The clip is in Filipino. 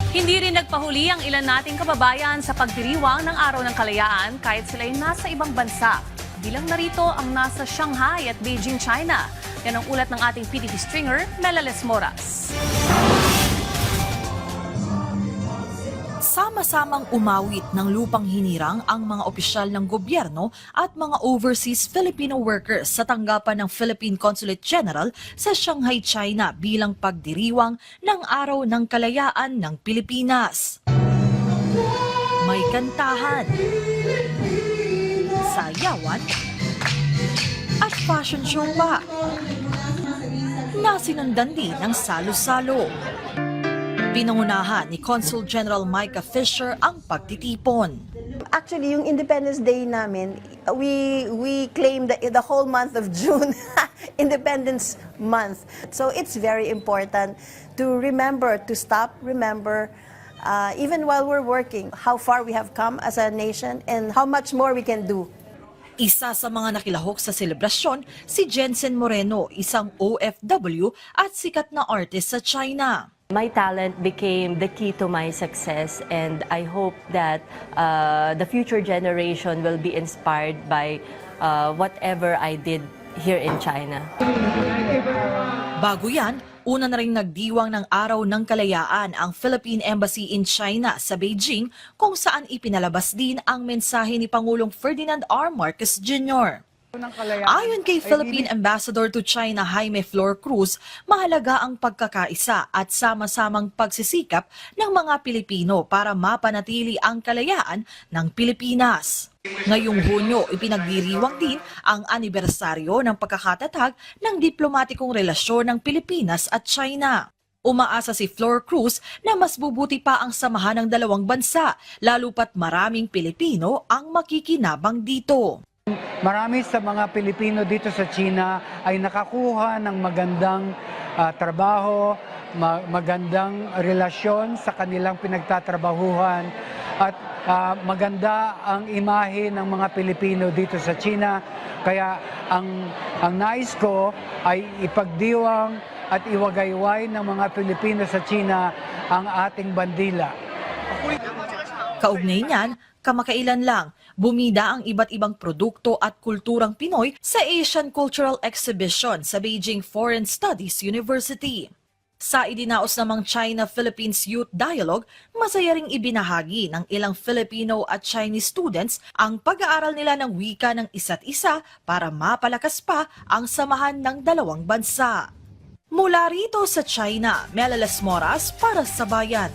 Hindi rin nagpahuli ang ilan nating kababayan sa pagdiriwang ng Araw ng Kalayaan kahit sila'y nasa ibang bansa. Bilang narito ang nasa Shanghai at Beijing, China. Yan ang ulat ng ating PTV stringer, Melales Moras. Sama-samang umawit ng lupang hinirang ang mga opisyal ng gobyerno at mga overseas Filipino workers sa tanggapan ng Philippine Consulate General sa Shanghai, China bilang pagdiriwang ng Araw ng Kalayaan ng Pilipinas. May kantahan, sayawan, at fashion show pa. Nasinundan din ng salo-salo. Pinangunahan ni Consul General Micah Fisher ang pagtitipon. Actually, yung Independence Day namin, we claim the whole month of June, Independence Month. So it's very important to remember, to stop, remember, even while we're working, how far we have come as a nation and how much more we can do. Isa sa mga nakilahok sa selebrasyon, si Jensen Moreno, isang OFW at sikat na artist sa China. My talent became the key to my success, and I hope that the future generation will be inspired by whatever I did here in China. Bago yan, una na rin nagdiwang ng Araw ng Kalayaan ang Philippine Embassy in China sa Beijing, kung saan ipinalabas din ang mensahe ni Pangulong Ferdinand R. Marcos Jr. Ayon kay Philippine Ambassador to China Jaime Flor Cruz, mahalaga ang pagkakaisa at sama-samang pagsisikap ng mga Pilipino para mapanatili ang kalayaan ng Pilipinas. Ngayong Hunyo, ipinagdiriwang din ang anibersaryo ng pagkakatatag ng diplomatikong relasyon ng Pilipinas at China. Umaasa si Flor Cruz na mas bubuti pa ang samahan ng dalawang bansa, lalo pat maraming Pilipino ang makikinabang dito. Marami sa mga Pilipino dito sa China ay nakakuha ng magandang trabaho, magandang relasyon sa kanilang pinagtatrabahuhan at maganda ang imahe ng mga Pilipino dito sa China. Kaya ang nais ko ay ipagdiwang at iwagayway ng mga Pilipino sa China ang ating bandila. Kaugnay niyan, kamakailan lang, bumida ang iba't ibang produkto at kulturang Pinoy sa Asian Cultural Exhibition sa Beijing Foreign Studies University. Sa idinaos namang China-Philippines Youth Dialogue, masaya ring ibinahagi ng ilang Filipino at Chinese students ang pag-aaral nila ng wika ng isa't isa para mapalakas pa ang samahan ng dalawang bansa. Mula rito sa China, Melales Moras para sa Bayan.